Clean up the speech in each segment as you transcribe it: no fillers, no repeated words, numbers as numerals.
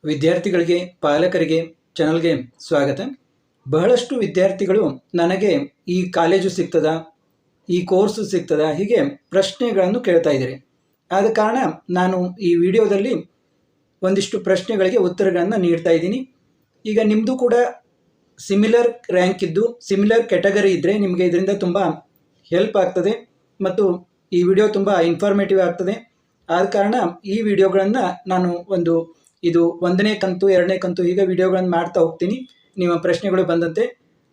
ವಿದ್ಯಾರ್ಥಿಗಳಿಗೆ ಪಾಲಕರಿಗೆ ಚಾನಲ್ಗೆ ಸ್ವಾಗತ. ಬಹಳಷ್ಟು ವಿದ್ಯಾರ್ಥಿಗಳು ನನಗೆ ಈ ಕಾಲೇಜು ಸಿಗ್ತದಾ, ಈ ಕೋರ್ಸು ಸಿಗ್ತದಾ, ಹೀಗೆ ಪ್ರಶ್ನೆಗಳನ್ನು ಕೇಳ್ತಾ ಇದ್ದೀರಿ. ಆದ ಕಾರಣ ನಾನು ಈ ವಿಡಿಯೋದಲ್ಲಿ ಒಂದಿಷ್ಟು ಪ್ರಶ್ನೆಗಳಿಗೆ ಉತ್ತರಗಳನ್ನು ನೀಡ್ತಾ ಇದ್ದೀನಿ. ಈಗ ನಿಮ್ಮದು ಕೂಡ ಸಿಮಿಲರ್ ರ್ಯಾಂಕ್ ಇದ್ದು ಸಿಮಿಲರ್ ಕ್ಯಾಟಗರಿ ಇದ್ದರೆ ನಿಮಗೆ ಇದರಿಂದ ತುಂಬ ಹೆಲ್ಪ್ ಆಗ್ತದೆ ಮತ್ತು ಈ ವಿಡಿಯೋ ತುಂಬ ಇನ್ಫಾರ್ಮೇಟಿವ್ ಆಗ್ತದೆ. ಆದ ಕಾರಣ ಈ ವಿಡಿಯೋಗಳನ್ನು ನಾನು ಇದು 1ನೇ ಕಂತು 2ನೇ ಕಂತು ಹೀಗೆ ವಿಡಿಯೋಗಳನ್ನು ಮಾಡ್ತಾ ಹೋಗ್ತೀನಿ. ನಿಮ್ಮ ಪ್ರಶ್ನೆಗಳು ಬಂದಂತೆ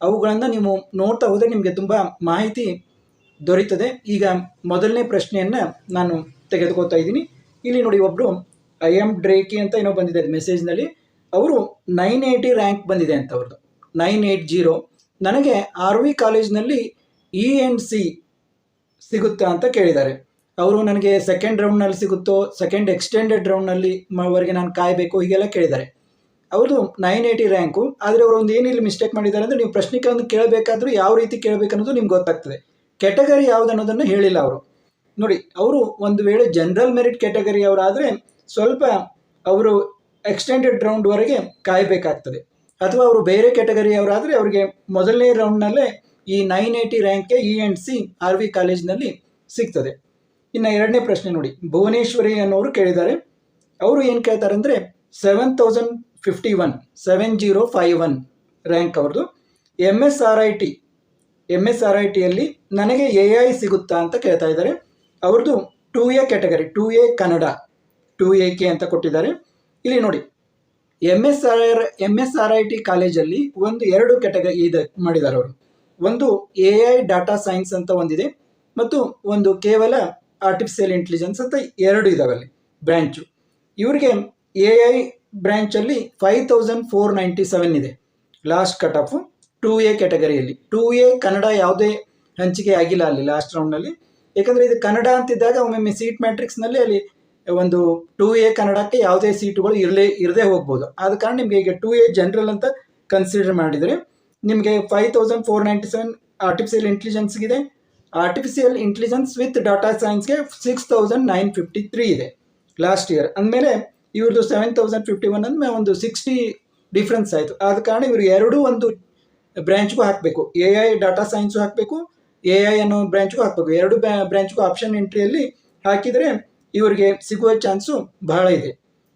ಅವುಗಳನ್ನು ನೀವು ನೋಡ್ತಾ ಹೋದರೆ ನಿಮಗೆ ತುಂಬ ಮಾಹಿತಿ ದೊರೀತದೆ. ಈಗ ಮೊದಲನೇ ಪ್ರಶ್ನೆಯನ್ನು ನಾನು ತೆಗೆದುಕೊಳ್ತಾ ಇದ್ದೀನಿ. ಇಲ್ಲಿ ನೋಡಿ, ಒಬ್ಬರು IM ಡ್ರೇಕಿ ಅಂತ ಏನೋ ಬಂದಿದೆ ಮೆಸೇಜ್ನಲ್ಲಿ. ಅವರು 980 ರ್ಯಾಂಕ್ ಬಂದಿದೆ ಅಂತ ಅವ್ರದ್ದು 980. ನನಗೆ RV ಕಾಲೇಜ್ನಲ್ಲಿ ENC ಸಿಗುತ್ತಾ ಅಂತ ಕೇಳಿದ್ದಾರೆ. ಅವರು ನನಗೆ ಸೆಕೆಂಡ್ ರೌಂಡ್ನಲ್ಲಿ ಸಿಗುತ್ತೋ, ಸೆಕೆಂಡ್ ಎಕ್ಸ್ಟೆಂಡೆಡ್ ರೌಂಡ್ನಲ್ಲಿ ವರೆಗೆ ನಾನು ಕಾಯಬೇಕು, ಹೀಗೆಲ್ಲ ಕೇಳಿದ್ದಾರೆ. ಅವ್ರದ್ದು 980 ರ್ಯಾಂಕು. ಆದರೆ ಅವರು ಒಂದು ಏನಿಲ್ಲಿ ಮಿಸ್ಟೇಕ್ ಮಾಡಿದ್ದಾರೆ ಅಂದರೆ, ನೀವು ಪ್ರಶ್ನೆಗಳನ್ನು ಕೇಳಬೇಕಾದ್ರೂ ಯಾವ ರೀತಿ ಕೇಳಬೇಕನ್ನೋದು ನಿಮ್ಗೆ ಗೊತ್ತಾಗ್ತದೆ. ಕ್ಯಾಟಗರಿ ಯಾವುದು ಅನ್ನೋದನ್ನು ಹೇಳಿಲ್ಲ ಅವರು. ನೋಡಿ, ಅವರು ಒಂದು ವೇಳೆ ಜನರಲ್ ಮೆರಿಟ್ ಕ್ಯಾಟಗರಿ ಅವರಾದರೆ ಸ್ವಲ್ಪ ಅವರು ಎಕ್ಸ್ಟೆಂಡೆಡ್ ರೌಂಡ್ವರೆಗೆ ಕಾಯಬೇಕಾಗ್ತದೆ. ಅಥವಾ ಅವರು ಬೇರೆ ಕ್ಯಾಟಗರಿ ಅವರಾದರೆ ಅವರಿಗೆ ಮೊದಲನೇ ರೌಂಡ್ನಲ್ಲೇ ಈ 980 ರ್ಯಾಂಕ್ಗೆ ENC RV ಕಾಲೇಜಿನಲ್ಲಿ ಸಿಗ್ತದೆ. ಇನ್ನು ಎರಡನೇ ಪ್ರಶ್ನೆ ನೋಡಿ, ಭುವನೇಶ್ವರಿ ಅನ್ನೋರು ಕೇಳಿದ್ದಾರೆ. ಅವರು ಏನು ಕೇಳ್ತಾರೆ ಅಂದರೆ 7051 ರ್ಯಾಂಕ್ ಅವ್ರದ್ದು. MSRITಯಲ್ಲಿ ನನಗೆ AI ಸಿಗುತ್ತಾ ಅಂತ ಕೇಳ್ತಾ ಇದ್ದಾರೆ. ಅವ್ರದ್ದು 2A category, 2A Kannada 2AK ಅಂತ ಕೊಟ್ಟಿದ್ದಾರೆ. ಇಲ್ಲಿ ನೋಡಿ, MSRIT ಕಾಲೇಜಲ್ಲಿ ಎರಡು ಕ್ಯಾಟಗರಿ ಇದೆ ಮಾಡಿದ್ದಾರೆ ಅವರು. ಒಂದು AI ಡಾಟಾ ಸೈನ್ಸ್ ಅಂತ ಒಂದಿದೆ ಮತ್ತು ಒಂದು ಕೇವಲ ಆರ್ಟಿಫಿಷಿಯಲ್ ಇಂಟೆಲಿಜೆನ್ಸ್ ಅಂತ ಎರಡು ಇದಾವೆ ಅಲ್ಲಿ ಬ್ರ್ಯಾಂಚು. ಇವರಿಗೆ AI ಬ್ರ್ಯಾಂಚಲ್ಲಿ 5497 ಇದೆ last cut off 2A ಕ್ಯಾಟಗರಿಯಲ್ಲಿ. 2A Kannada ಯಾವುದೇ ಹಂಚಿಕೆ ಆಗಿಲ್ಲ ಅಲ್ಲಿ ಲಾಸ್ಟ್ ರೌಂಡ್ನಲ್ಲಿ. ಯಾಕಂದರೆ ಇದು ಕನ್ನಡ ಅಂತಿದ್ದಾಗ ಒಮ್ಮೊಮ್ಮೆ ಸೀಟ್ ಮ್ಯಾಟ್ರಿಕ್ಸ್ನಲ್ಲಿ ಅಲ್ಲಿ ಒಂದು 2A ಕನ್ನಡಕ್ಕೆ ಯಾವುದೇ ಸೀಟುಗಳು ಇರದೇ ಹೋಗ್ಬೋದು. ಆದ ಕಾರಣ ನಿಮಗೆ ಈಗ 2A ಜನರಲ್ ಅಂತ ಕನ್ಸಿಡರ್ ಮಾಡಿದರೆ ನಿಮಗೆ 5497 ಆರ್ಟಿಫಿಷಿಯಲ್ ಇಂಟೆಲಿಜೆನ್ಸ್ಗಿದೆ. ಆರ್ಟಿಫಿಷಿಯಲ್ ಇಂಟೆಲಿಜೆನ್ಸ್ ವಿತ್ ಡಾಟಾ ಸೈನ್ಸ್ಗೆ 6953 ಇದೆ ಲಾಸ್ಟ್ ಇಯರ್. ಅಂದಮೇಲೆ ಇವ್ರದ್ದು 7051 ಅಂದಮೇಲೆ ಒಂದು 60 ಡಿಫ್ರೆನ್ಸ್ ಆಯಿತು. ಆದ ಕಾರಣ ಇವರು ಎರಡೂ ಒಂದು ಬ್ರ್ಯಾಂಚ್ಗೂ ಹಾಕಬೇಕು, AI ಡಾಟಾ ಸೈನ್ಸು ಹಾಕಬೇಕು, AI ಅನ್ನೋ ಬ್ರ್ಯಾಂಚ್ಗೂ ಹಾಕಬೇಕು. ಎರಡು ಬ್ರ್ಯಾಂಚ್ಗೂ ಆಪ್ಷನ್ ಎಂಟ್ರಿಯಲ್ಲಿ ಹಾಕಿದರೆ ಇವರಿಗೆ ಸಿಗುವ ಚಾನ್ಸು ಬಹಳ ಇದೆ.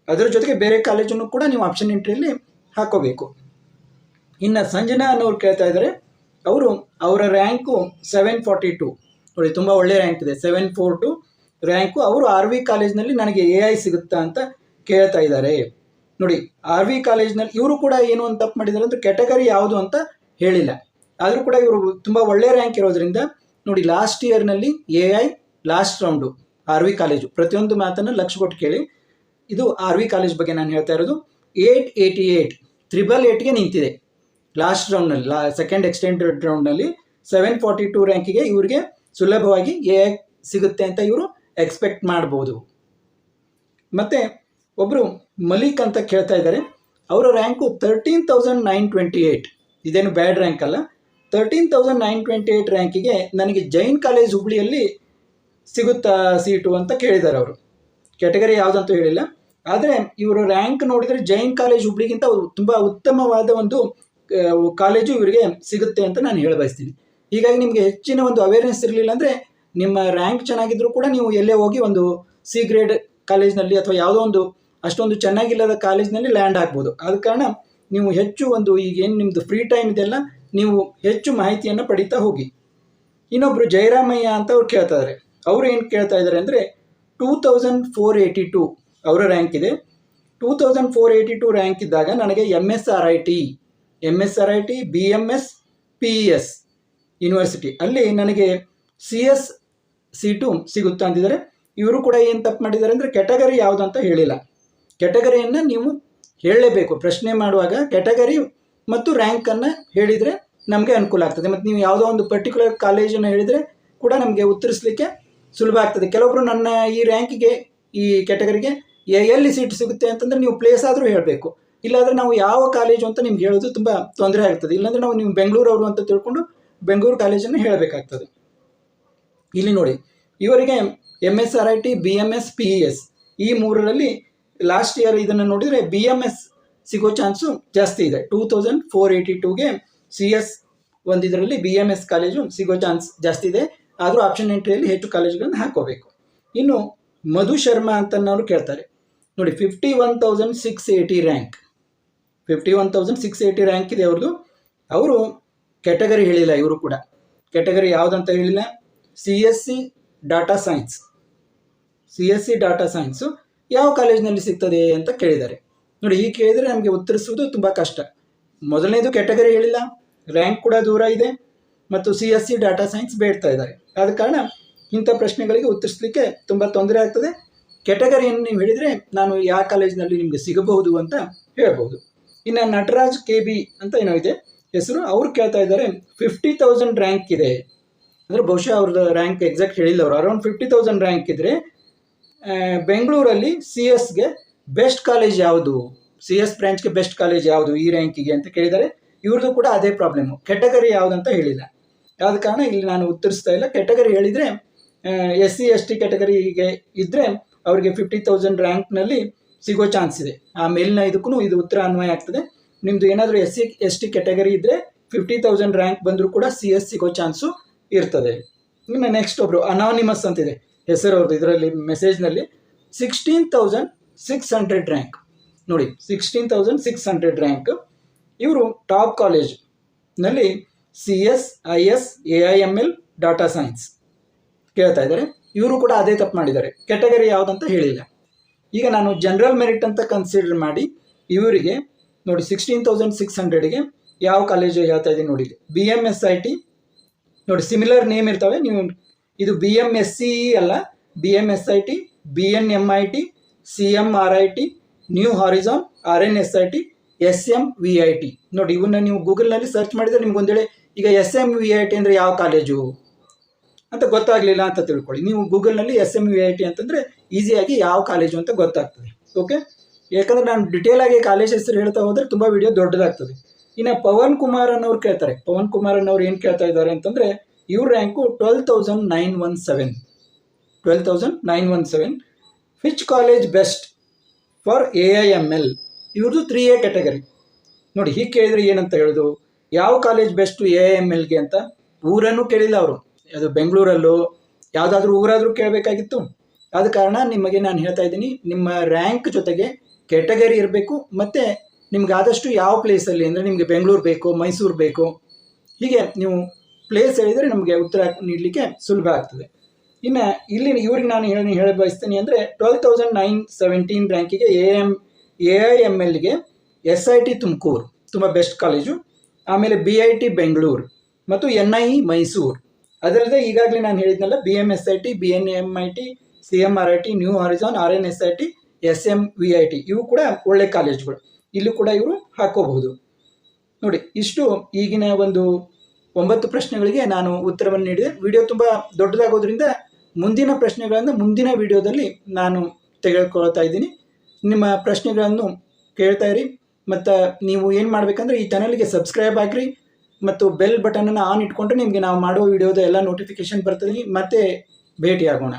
ಅದರ ಜೊತೆಗೆ ಬೇರೆ ಕಾಲೇಜನ್ನು ಕೂಡ ನೀವು ಆಪ್ಷನ್ ಎಂಟ್ರಿಯಲ್ಲಿ ಹಾಕೋಬೇಕು. ಇನ್ನು ಸಂಜನಾ ಅನ್ನೋರು ಕೇಳ್ತಾ ಇದ್ದಾರೆ. ಅವರ ರ್ಯಾಂಕು 742. ನೋಡಿ, ತುಂಬ ಒಳ್ಳೆ ರ್ಯಾಂಕ್ ಇದೆ, 742 ರ್ಯಾಂಕು. ಅವರು RV ಕಾಲೇಜ್ನಲ್ಲಿ ನನಗೆ AI ಸಿಗುತ್ತಾ ಅಂತ ಕೇಳ್ತಾ ಇದ್ದಾರೆ. ನೋಡಿ, RV ಕಾಲೇಜ್ನಲ್ಲಿ ಇವರು ಕೂಡ ಏನು ಒಂದು ತಪ್ಪು ಮಾಡಿದ್ದಾರೆ ಅಂದರೆ ಕ್ಯಾಟಗರಿ ಯಾವುದು ಅಂತ ಹೇಳಿಲ್ಲ. ಆದರೂ ಕೂಡ ಇವರು ತುಂಬ ಒಳ್ಳೆ ರ್ಯಾಂಕ್ ಇರೋದ್ರಿಂದ ನೋಡಿ, ಲಾಸ್ಟ್ ಇಯರ್ನಲ್ಲಿ AI last round RV college. ಪ್ರತಿಯೊಂದು ಮಾತನ್ನು ಲಕ್ಷ ಕೊಟ್ಟು ಕೇಳಿ. ಇದು RV ಕಾಲೇಜ್ ಬಗ್ಗೆ ನಾನು ಹೇಳ್ತಾ ಇರೋದು. 888 888ಗೆ ನಿಂತಿದೆ ಲಾಸ್ಟ್ ರೌಂಡ್ನಲ್ಲಿ, ಸೆಕೆಂಡ್ ಎಕ್ಸ್ಟೆಂಡೆಡ್ ರೌಂಡ್ನಲ್ಲಿ. 742 ರ್ಯಾಂಕಿಗೆ ಇವರಿಗೆ ಸುಲಭವಾಗಿ AI ಸಿಗುತ್ತೆ ಅಂತ ಇವರು ಎಕ್ಸ್ಪೆಕ್ಟ್ ಮಾಡ್ಬೋದು. ಮತ್ತು ಒಬ್ಬರು ಮಲಿಕ್ ಅಂತ ಕೇಳ್ತಾ ಇದ್ದಾರೆ. ಅವರ ರ್ಯಾಂಕು 13,928. ಇದೇನು ಬ್ಯಾಡ್ ರ್ಯಾಂಕ್ ಅಲ್ಲ. 13,928 ರ್ಯಾಂಕಿಗೆ ನನಗೆ ಜೈನ್ ಕಾಲೇಜ್ ಹುಬ್ಳಿಯಲ್ಲಿ ಸಿಗುತ್ತಾ ಸೀಟು ಅಂತ ಕೇಳಿದ್ದಾರೆ. ಅವರು ಕ್ಯಾಟಗರಿ ಯಾವುದಂತೂ ಹೇಳಿಲ್ಲ. ಆದರೆ ಇವರ ರ್ಯಾಂಕ್ ನೋಡಿದರೆ ಜೈನ್ ಕಾಲೇಜ್ ಹುಬ್ಳಿಗಿಂತ ತುಂಬ ಉತ್ತಮವಾದ ಒಂದು ಕಾಲೇಜು ಇವರಿಗೆ ಸಿಗುತ್ತೆ ಅಂತ ನಾನು ಹೇಳಬಯಸ್ತೀನಿ. ಹೀಗಾಗಿ ನಿಮಗೆ ಹೆಚ್ಚಿನ ಒಂದು ಅವೇರ್ನೆಸ್ ಇರಲಿಲ್ಲ ಅಂದರೆ ನಿಮ್ಮ ರ್ಯಾಂಕ್ ಚೆನ್ನಾಗಿದ್ದರೂ ಕೂಡ ನೀವು ಎಲ್ಲೇ ಹೋಗಿ ಒಂದು C ಗ್ರೇಡ್ ಕಾಲೇಜ್ನಲ್ಲಿ ಅಥವಾ ಯಾವುದೋ ಒಂದು ಅಷ್ಟೊಂದು ಚೆನ್ನಾಗಿಲ್ಲದ ಕಾಲೇಜ್ನಲ್ಲಿ ಲ್ಯಾಂಡ್ ಆಗ್ಬೋದು. ಆದ ಕಾರಣ ನೀವು ಹೆಚ್ಚು ಈಗೇನು ನಿಮ್ಮದು ಫ್ರೀ ಟೈಮ್ ಇದೆಲ್ಲ, ನೀವು ಹೆಚ್ಚು ಮಾಹಿತಿಯನ್ನು ಪಡೀತಾ ಹೋಗಿ. ಇನ್ನೊಬ್ಬರು ಜಯರಾಮಯ್ಯ ಅಂತ ಅವ್ರು ಕೇಳ್ತಾ ಇದ್ದಾರೆ. ಅವರು ಏನು ಕೇಳ್ತಾ ಇದ್ದಾರೆ ಅಂದರೆ 2482 ಅವರ ರ್ಯಾಂಕ್ ಇದೆ. 2482 ರ್ಯಾಂಕ್ ಇದ್ದಾಗ ನನಗೆ MSRIT BMS PES ಯೂನಿವರ್ಸಿಟಿ ಅಲ್ಲಿ ನನಗೆ CS ಸೀಟು ಸಿಗುತ್ತಾ ಅಂತಿದ್ದಾರೆ. ಇವರು ಕೂಡ ಏನು ತಪ್ಪು ಮಾಡಿದ್ದಾರೆ ಅಂದರೆ ಕ್ಯಾಟಗರಿ ಯಾವುದು ಅಂತ ಹೇಳಿಲ್ಲ. ಕ್ಯಾಟಗರಿಯನ್ನು ನೀವು ಹೇಳಲೇಬೇಕು ಪ್ರಶ್ನೆ ಮಾಡುವಾಗ. ಕ್ಯಾಟಗರಿ ಮತ್ತು ರ್ಯಾಂಕನ್ನು ಹೇಳಿದರೆ ನಮಗೆ ಅನುಕೂಲ ಆಗ್ತದೆ. ಮತ್ತು ನೀವು ಯಾವುದೋ ಒಂದು ಪರ್ಟಿಕ್ಯುಲರ್ ಕಾಲೇಜನ್ನು ಹೇಳಿದರೆ ಕೂಡ ನಮಗೆ ಉತ್ತರಿಸಲಿಕ್ಕೆ ಸುಲಭ ಆಗ್ತದೆ. ಕೆಲವೊಬ್ಬರು ನನ್ನ ಈ ರ್ಯಾಂಕಿಗೆ ಈ ಕ್ಯಾಟಗರಿಗೆ ಎಲ್ಲಿ ಸೀಟ್ ಸಿಗುತ್ತೆ ಅಂತಂದರೆ ನೀವು ಪ್ಲೇಸ್ ಆದರೂ ಹೇಳಬೇಕು. ಇಲ್ಲಾಂದರೆ ನಾವು ಯಾವ ಕಾಲೇಜು ಅಂತ ನಿಮ್ಗೆ ಹೇಳೋದು ತುಂಬ ತೊಂದರೆ ಆಗ್ತದೆ. ಇಲ್ಲಾಂದರೆ ನೀವು ಬೆಂಗಳೂರವರು ಅಂತ ತಿಳ್ಕೊಂಡು ಬೆಂಗಳೂರು ಕಾಲೇಜನ್ನು ಹೇಳಬೇಕಾಗ್ತದೆ. ಇಲ್ಲಿ ನೋಡಿ, ಇವರಿಗೆ MSRIT BMS PES ಈ ಮೂರರಲ್ಲಿ ಲಾಸ್ಟ್ ಇಯರ್ ಇದನ್ನು ನೋಡಿದರೆ BMS ಸಿಗೋ ಚಾನ್ಸು ಜಾಸ್ತಿ ಇದೆ. 2482ಗೆ CS ಒಂದಿದರಲ್ಲಿ BMS ಕಾಲೇಜು ಸಿಗೋ ಚಾನ್ಸ್ ಜಾಸ್ತಿ ಇದೆ. ಆದರೂ ಆಪ್ಷನ್ ಎಂಟ್ರಿಯಲ್ಲಿ ಹೆಚ್ಚು ಕಾಲೇಜುಗಳನ್ನು ಹಾಕೋಬೇಕು. ಇನ್ನು ಮಧು ಶರ್ಮಾ ಅಂತನವರು ಕೇಳ್ತಾರೆ ನೋಡಿ, 51,680 ರ್ಯಾಂಕ್, 51,680 ರ್ಯಾಂಕ್ ಇದೆ ಅವ್ರದ್ದು. ಅವರು ಕ್ಯಾಟಗರಿ ಹೇಳಿಲ್ಲ, ಇವರು ಕೂಡ ಕ್ಯಾಟಗರಿ ಯಾವುದಂತ ಹೇಳಿಲ್ಲ. CSC data science, CSC data science ಯಾವ ಕಾಲೇಜಿನಲ್ಲಿ ಸಿಗ್ತದೆ ಅಂತ ಕೇಳಿದ್ದಾರೆ. ನೋಡಿ, ಈ ಕೇಳಿದರೆ ನಮಗೆ ಉತ್ತರಿಸುವುದು ತುಂಬ ಕಷ್ಟ. ಮೊದಲನೇದು ಕ್ಯಾಟಗರಿ ಹೇಳಿಲ್ಲ, ರ್ಯಾಂಕ್ ಕೂಡ ದೂರ ಇದೆ, ಮತ್ತು CSC ಡಾಟಾ ಸೈನ್ಸ್ ಬೇಡ್ತಾ ಇದ್ದಾರೆ. ಆದ ಕಾರಣ ಇಂಥ ಪ್ರಶ್ನೆಗಳಿಗೆ ಉತ್ತರಿಸಲಿಕ್ಕೆ ತುಂಬ ತೊಂದರೆ ಆಗ್ತದೆ. ಕ್ಯಾಟಗರಿಯನ್ನು ನೀವು ಹೇಳಿದರೆ ನಾನು ಯಾವ ಕಾಲೇಜಿನಲ್ಲಿ ನಿಮಗೆ ಸಿಗಬಹುದು ಅಂತ ಹೇಳ್ಬೋದು. ಇನ್ನು ನಟರಾಜ್ KB ಅಂತ ಏನೋ ಇದೆ ಹೆಸರು, ಅವ್ರು ಕೇಳ್ತಾ ಇದ್ದಾರೆ 50,000 ರ್ಯಾಂಕ್ ಇದೆ ಅಂದರೆ ಬಹುಶಃ ಅವ್ರದ್ದು ರ್ಯಾಂಕ್ ಎಕ್ಸಾಕ್ಟ್ ಹೇಳಿಲ್ಲ ಅವರು. ಅರೌಂಡ್ 50,000 ರ್ಯಾಂಕ್ ಇದ್ದರೆ ಬೆಂಗಳೂರಲ್ಲಿ CSಗೆ ಬೆಸ್ಟ್ ಕಾಲೇಜ್ ಯಾವುದು, CS ಬ್ರಾಂಚ್ಗೆ ಬೆಸ್ಟ್ ಕಾಲೇಜ್ ಯಾವುದು ಈ ರ್ಯಾಂಕಿಗೆ ಅಂತ ಕೇಳಿದ್ದಾರೆ. ಇವ್ರದ್ದು ಕೂಡ ಅದೇ ಪ್ರಾಬ್ಲಮ್ಮು, ಕ್ಯಾಟಗರಿ ಯಾವುದಂತ ಹೇಳಿಲ್ಲ. ಆದ ಕಾರಣ ಇಲ್ಲಿ ನಾನು ಉತ್ತರಿಸ್ತಾ ಇಲ್ಲ. ಕ್ಯಾಟಗರಿ ಹೇಳಿದರೆ SC ST ಕ್ಯಾಟಗರಿಗೆ ಇದ್ದರೆ ಅವರಿಗೆ 50,000 ರ್ಯಾಂಕ್ನಲ್ಲಿ ಸಿಗೋ ಚಾನ್ಸ್ ಇದೆ. ಆ ಮೇಲಿನ ಇದಕ್ಕೂ ಇದು ಉತ್ತರ ಅನ್ವಯ ಆಗ್ತದೆ. ನಿಮ್ಮದು ಏನಾದರೂ SC ST ಕ್ಯಾಟಗರಿ ಇದ್ದರೆ 50,000 ರ್ಯಾಂಕ್ ಬಂದರೂ ಕೂಡ CS ಸಿಗೋ ಚಾನ್ಸು ಇರ್ತದೆ. ಇನ್ನು ನೆಕ್ಸ್ಟ್ ಒಬ್ಬರು ಅನಾನಿಮಸ್ ಅಂತಿದೆ ಹೆಸರು ಅವ್ರದ್ದು, ಇದರಲ್ಲಿ ಮೆಸೇಜ್ನಲ್ಲಿ 16,600 ರ್ಯಾಂಕ್. ನೋಡಿ, 16,600 ರ್ಯಾಂಕ್. ಇವರು ಟಾಪ್ ಕಾಲೇಜ್ನಲ್ಲಿ CS IS AIML data science ಕೇಳ್ತಾ ಇದ್ದಾರೆ. ಇವರು ಕೂಡ ಅದೇ ತಪ್ಪು ಮಾಡಿದ್ದಾರೆ, ಕ್ಯಾಟಗರಿ ಯಾವುದಂತ ಹೇಳಿಲ್ಲ. ಈಗ ನಾನು ಜನರಲ್ ಮೆರಿಟ್ ಅಂತ ಕನ್ಸಿಡರ್ ಮಾಡಿ ಇವರಿಗೆ ನೋಡಿ 16,600ಗೆ ಯಾವ ಕಾಲೇಜು ಹೇಳ್ತಾ ಇದ್ದೀನಿ ನೋಡಿ, BMSIT ನೋಡಿ, ಸಿಮಿಲರ್ ನೇಮ್ ಇರ್ತವೆ. ನೀವು ಇದು BMSCE ಅಲ್ಲ, BMSIT, BNMIT, CMRIT, new horizon, RNSIT, SMVIT. ನೋಡಿ, ಇವನ್ನ ನೀವು ಗೂಗಲ್ನಲ್ಲಿ ಸರ್ಚ್ ಮಾಡಿದರೆ ನಿಮ್ಗೊಂದೇಳೆ ಈಗ SMVIT ಅಂದರೆ ಯಾವ ಕಾಲೇಜು ಅಂತ ಗೊತ್ತಾಗಲಿಲ್ಲ ಅಂತ ತಿಳ್ಕೊಳ್ಳಿ. ನೀವು ಗೂಗಲ್ನಲ್ಲಿ SMVIT ಅಂತಂದರೆ ಈಸಿಯಾಗಿ ಯಾವ ಕಾಲೇಜು ಅಂತ ಗೊತ್ತಾಗ್ತದೆ. ಓಕೆ, ಯಾಕಂದರೆ ನಾನು ಡಿಟೇಲ್ ಆಗಿ ಕಾಲೇಜ್ ಹೆಸರು ಹೇಳ್ತಾ ಹೋದರೆ ತುಂಬ ವಿಡಿಯೋ ದೊಡ್ಡದಾಗ್ತದೆ. ಇನ್ನು ಪವನ್ ಕುಮಾರ್ ಅನ್ನೋರು ಕೇಳ್ತಾರೆ. ಪವನ್ ಕುಮಾರ್ ಅನ್ನೋರು ಏನು ಕೇಳ್ತಾ ಇದ್ದಾರೆ ಅಂತಂದರೆ ಇವ್ರ rank 12,917. 12,917. Which college best for AIML? ಇವ್ರದ್ದು 3A ಕ್ಯಾಟಗರಿ. ನೋಡಿ, ಹೀಗೆ ಕೇಳಿದರೆ ಏನಂತ ಹೇಳೋದು, ಯಾವ ಕಾಲೇಜ್ ಬೆಸ್ಟು AIMLಗೆ ಅಂತ. ಊರನ್ನು ಕೇಳಿಲ್ಲ ಅವರು, ಅದು ಬೆಂಗಳೂರಲ್ಲೂ ಯಾವುದಾದ್ರೂ ಊರಾದರೂ ಕೇಳಬೇಕಾಗಿತ್ತು. ಆದ ಕಾರಣ ನಿಮಗೆ ನಾನು ಹೇಳ್ತಾ ಇದ್ದೀನಿ, ನಿಮ್ಮ ರ್ಯಾಂಕ್ ಜೊತೆಗೆ ಕ್ಯಾಟಗರಿ ಇರಬೇಕು, ಮತ್ತು ನಿಮ್ಗೆ ಆದಷ್ಟು ಯಾವ ಪ್ಲೇಸಲ್ಲಿ ಅಂದರೆ ನಿಮಗೆ ಬೆಂಗಳೂರು ಬೇಕು, ಮೈಸೂರು ಬೇಕು, ಹೀಗೆ ನೀವು ಪ್ಲೇಸ್ ಹೇಳಿದರೆ ನಮಗೆ ಉತ್ತರ ನೀಡಲಿಕ್ಕೆ ಸುಲಭ ಆಗ್ತದೆ. ಇನ್ನು ಇಲ್ಲಿ ಇವ್ರಿಗೆ ನಾನು ಹೇಳ ಬಯಸ್ತೀನಿ ಅಂದರೆ 12,917 ರ್ಯಾಂಕಿಗೆ AIMLಗೆ SIT ತುಮಕೂರು ತುಂಬ ಬೆಸ್ಟ್ ಕಾಲೇಜು, ಆಮೇಲೆ BIT ಬೆಂಗಳೂರು ಮತ್ತು NIE ಮೈಸೂರು. ಅದಲ್ಲದೆ ಈಗಾಗಲೇ ನಾನು ಹೇಳಿದ್ನಲ್ಲ, BMSIT, BNMIT, CMRIT, new horizon, RNSIT, SMVIT ಇವು ಕೂಡ ಒಳ್ಳೆ ಕಾಲೇಜುಗಳು. ಇಲ್ಲೂ ಕೂಡ ಇವರು ಹಾಕೋಬಹುದು. ನೋಡಿ, ಇಷ್ಟು ಈಗಿನ ಒಂದು 9 ಪ್ರಶ್ನೆಗಳಿಗೆ ನಾನು ಉತ್ತರವನ್ನು ನೀಡಿದೆ. ವಿಡಿಯೋ ತುಂಬ ದೊಡ್ಡದಾಗೋದ್ರಿಂದ ಮುಂದಿನ ಪ್ರಶ್ನೆಗಳನ್ನು ಮುಂದಿನ ವಿಡಿಯೋದಲ್ಲಿ ನಾನು ತೆಗೆದುಕೊಳ್ತಾ ಇದ್ದೀನಿ. ನಿಮ್ಮ ಪ್ರಶ್ನೆಗಳನ್ನು ಕೇಳ್ತಾ ಇರಿ. ಮತ್ತು ನೀವು ಏನು ಮಾಡಬೇಕಂದ್ರೆ ಈ ಚಾನಲ್ಗೆ ಸಬ್ಸ್ಕ್ರೈಬ್ ಆಗಿರಿ ಮತ್ತು ಬೆಲ್ ಬಟನನ್ನು ಆನ್ ಇಟ್ಕೊಂಡ್ರೆ ನಿಮಗೆ ನಾವು ಮಾಡುವ ವಿಡಿಯೋದ ಎಲ್ಲ ನೋಟಿಫಿಕೇಷನ್ ಬರ್ತದೆ. ಮತ್ತೆ ಭೇಟಿಯಾಗೋಣ.